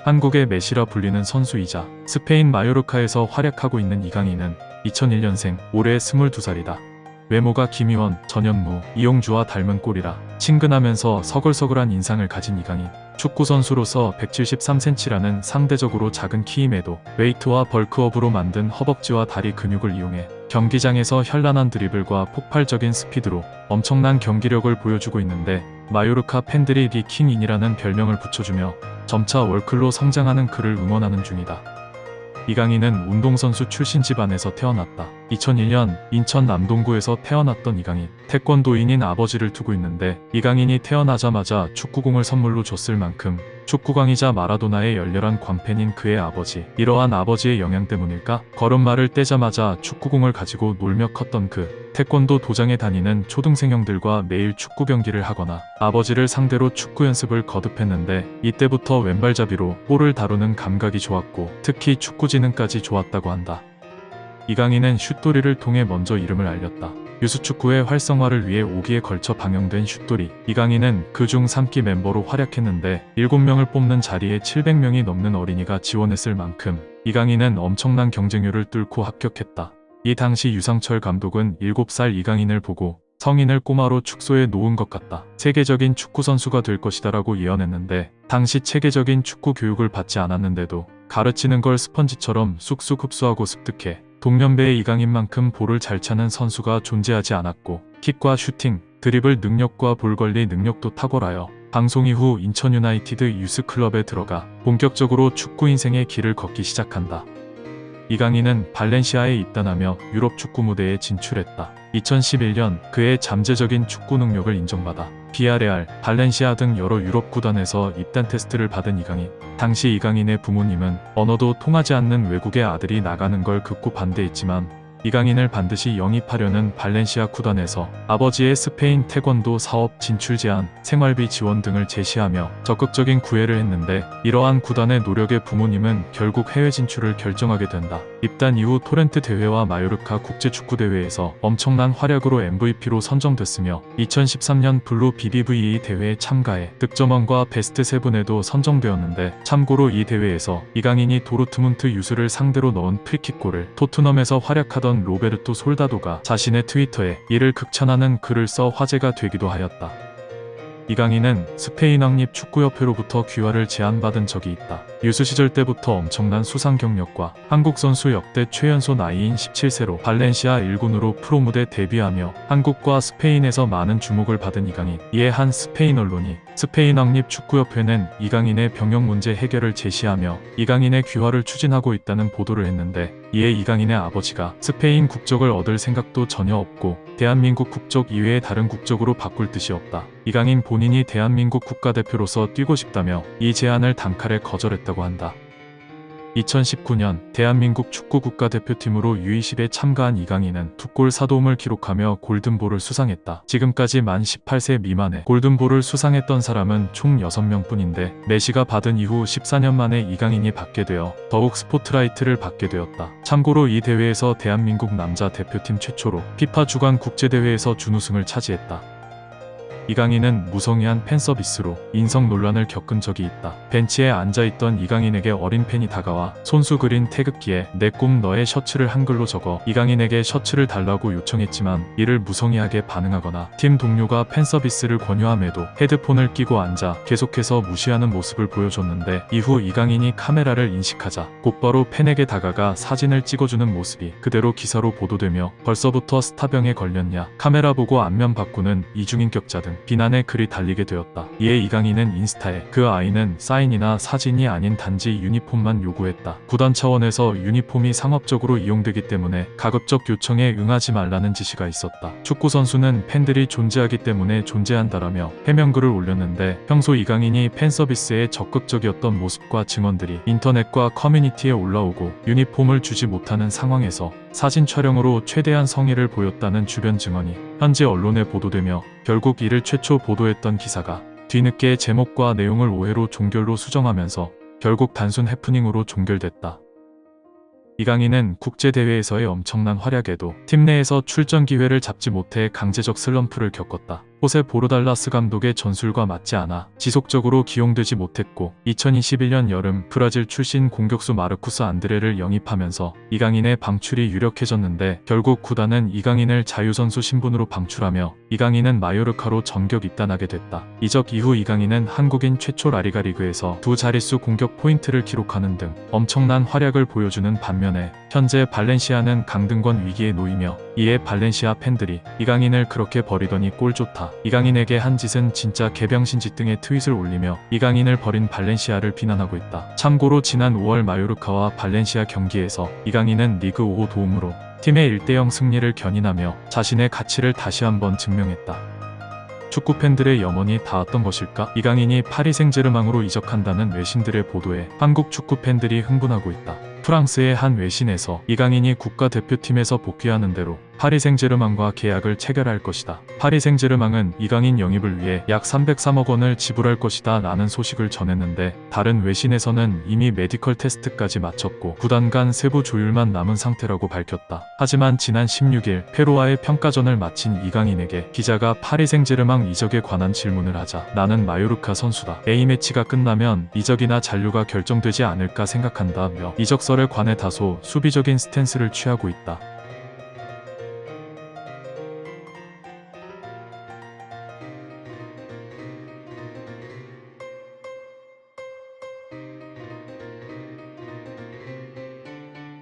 한국의 메시라 불리는 선수이자 스페인 마요르카에서 활약하고 있는 이강인은 2001년생, 올해 22살이다. 외모가 김희원, 전현무, 이용주와 닮은 꼴이라 친근하면서 서글서글한 인상을 가진 이강인. 축구선수로서 173cm라는 상대적으로 작은 키임에도 웨이트와 벌크업으로 만든 허벅지와 다리 근육을 이용해 경기장에서 현란한 드리블과 폭발적인 스피드로 엄청난 경기력을 보여주고 있는데, 마요르카 팬들이 리킹인이라는 별명을 붙여주며 점차 월클로 성장하는 그를 응원하는 중이다. 이강인은 운동선수 출신 집안에서 태어났다. 2001년 인천 남동구에서 태어났던 이강인. 태권도인인 아버지를 두고 있는데, 이강인이 태어나자마자 축구공을 선물로 줬을 만큼 축구광이자 마라도나의 열렬한 광팬인 그의 아버지. 이러한 아버지의 영향 때문일까? 걸음마를 떼자마자 축구공을 가지고 놀며 컸던 그. 태권도 도장에 다니는 초등생 형들과 매일 축구 경기를 하거나 아버지를 상대로 축구 연습을 거듭했는데, 이때부터 왼발잡이로 볼을 다루는 감각이 좋았고 특히 축구지능까지 좋았다고 한다. 이강인은 슛돌이를 통해 먼저 이름을 알렸다. 유수축구의 활성화를 위해 5기에 걸쳐 방영된 슛돌이. 이강인은 그중 3기 멤버로 활약했는데 7명을 뽑는 자리에 700명이 넘는 어린이가 지원했을 만큼 이강인은 엄청난 경쟁률을 뚫고 합격했다. 이 당시 유상철 감독은 7살 이강인을 보고 성인을 꼬마로 축소해 놓은 것 같다. 세계적인 축구선수가 될 것이다 라고 예언했는데, 당시 체계적인 축구 교육을 받지 않았는데도 가르치는 걸 스펀지처럼 쑥쑥 흡수하고 습득해 동년배의 이강인만큼 볼을 잘 차는 선수가 존재하지 않았고, 킥과 슈팅, 드리블 능력과 볼관리 능력도 탁월하여 방송 이후 인천 유나이티드 유스클럽에 들어가 본격적으로 축구 인생의 길을 걷기 시작한다. 이강인은 발렌시아에 입단하며 유럽 축구 무대에 진출했다. 2011년 그의 잠재적인 축구 능력을 인정받아 비아레알, 발렌시아 등 여러 유럽 구단에서 입단 테스트를 받은 이강인. 당시 이강인의 부모님은 언어도 통하지 않는 외국의 아들이 나가는 걸 극구 반대했지만, 이강인을 반드시 영입하려는 발렌시아 구단에서 아버지의 스페인 태권도 사업 진출 제안, 생활비 지원 등을 제시하며 적극적인 구애를 했는데, 이러한 구단의 노력에 부모님은 결국 해외 진출을 결정하게 된다. 입단 이후 토렌트 대회와 마요르카 국제축구대회에서 엄청난 활약으로 MVP로 선정됐으며 2013년 블루 BBVA 대회에 참가해 득점왕과 베스트 세븐에도 선정되었는데, 참고로 이 대회에서 이강인이 도르트문트 유스를 상대로 넣은 프리킥골을 토트넘에서 활약하던 로베르토 솔다도가 자신의 트위터에 이를 극찬하는 글을 써 화제가 되기도 하였다. 이강인은 스페인 왕립 축구협회로부터 귀화를 제안받은 적이 있다. 유스 시절 때부터 엄청난 수상 경력과 한국 선수 역대 최연소 나이인 17세로 발렌시아 1군으로 프로 무대 데뷔하며 한국과 스페인에서 많은 주목을 받은 이강인. 이에 한 스페인 언론이 스페인 왕립 축구협회는 이강인의 병역 문제 해결을 제시하며 이강인의 귀화를 추진하고 있다는 보도를 했는데, 이에 이강인의 아버지가 스페인 국적을 얻을 생각도 전혀 없고 대한민국 국적 이외의 다른 국적으로 바꿀 뜻이 없다. 이강인 본인이 대한민국 국가대표로서 뛰고 싶다며 이 제안을 단칼에 거절했다고 한다. 2019년 대한민국 축구 국가대표팀으로 U20에 참가한 이강인은 2골 4도움을 기록하며 골든볼을 수상했다. 지금까지 만 18세 미만의 골든볼을 수상했던 사람은 총 6명 뿐인데, 메시가 받은 이후 14년 만에 이강인이 받게 되어 더욱 스포트라이트를 받게 되었다. 참고로 이 대회에서 대한민국 남자 대표팀 최초로 피파 주간 국제대회에서 준우승을 차지했다. 이강인은 무성의한 팬서비스로 인성 논란을 겪은 적이 있다. 벤치에 앉아있던 이강인에게 어린 팬이 다가와 손수 그린 태극기에 내 꿈 너의 셔츠를 한글로 적어 이강인에게 셔츠를 달라고 요청했지만, 이를 무성의하게 반응하거나 팀 동료가 팬서비스를 권유함에도 헤드폰을 끼고 앉아 계속해서 무시하는 모습을 보여줬는데, 이후 이강인이 카메라를 인식하자 곧바로 팬에게 다가가 사진을 찍어주는 모습이 그대로 기사로 보도되며, 벌써부터 스타병에 걸렸냐, 카메라 보고 안면 바꾸는 이중인격자 등 비난의 글이 달리게 되었다. 이에 이강인은 인스타에 그 아이는 사인이나 사진이 아닌 단지 유니폼만 요구했다. 구단 차원에서 유니폼이 상업적으로 이용되기 때문에 가급적 요청에 응하지 말라는 지시가 있었다. 축구선수는 팬들이 존재하기 때문에 존재한다라며 해명글을 올렸는데, 평소 이강인이 팬서비스에 적극적이었던 모습과 증언들이 인터넷과 커뮤니티에 올라오고 유니폼을 주지 못하는 상황에서 사진 촬영으로 최대한 성의를 보였다는 주변 증언이 현지 언론에 보도되며, 결국 이를 최초 보도했던 기사가 뒤늦게 제목과 내용을 오해로 종결로 수정하면서 결국 단순 해프닝으로 종결됐다. 이강인은 국제대회에서의 엄청난 활약에도 팀 내에서 출전 기회를 잡지 못해 강제적 슬럼프를 겪었다. 호세 보르달라스 감독의 전술과 맞지 않아 지속적으로 기용되지 못했고 2021년 여름 브라질 출신 공격수 마르쿠스 안드레를 영입하면서 이강인의 방출이 유력해졌는데 결국 구단은 이강인을 자유선수 신분으로 방출하며 이강인은 마요르카로 전격 입단하게 됐다. 이적 이후 이강인은 한국인 최초 라리가 리그에서 두 자릿수 공격 포인트를 기록하는 등 엄청난 활약을 보여주는 반면에 현재 발렌시아는 강등권 위기에 놓이며 이에 발렌시아 팬들이 이강인을 그렇게 버리더니 꼴 좋다. 이강인에게 한 짓은 진짜 개병신짓 등의 트윗을 올리며 이강인을 버린 발렌시아를 비난하고 있다. 참고로 지난 5월 마요르카와 발렌시아 경기에서 이강인은 리그 5호 도움으로 팀의 1대0 승리를 견인하며 자신의 가치를 다시 한번 증명했다. 축구 팬들의 염원이 닿았던 것일까? 이강인이 파리 생제르맹으로 이적한다는 외신들의 보도에 한국 축구 팬들이 흥분하고 있다. 프랑스의 한 외신에서 이강인이 국가대표팀에서 복귀하는 대로 파리 생제르맹과 계약을 체결할 것이다. 파리 생제르맹은 이강인 영입을 위해 약 303억 원을 지불할 것이다 라는 소식을 전했는데 다른 외신에서는 이미 메디컬 테스트까지 마쳤고 구단 간 세부 조율만 남은 상태라고 밝혔다. 하지만 지난 16일 페루와의 평가전을 마친 이강인에게 기자가 파리 생제르맹 이적에 관한 질문을 하자 나는 마요르카 선수다. A매치가 끝나면 이적이나 잔류가 결정되지 않을까 생각한다며 이적설에 관해 다소 수비적인 스탠스를 취하고 있다.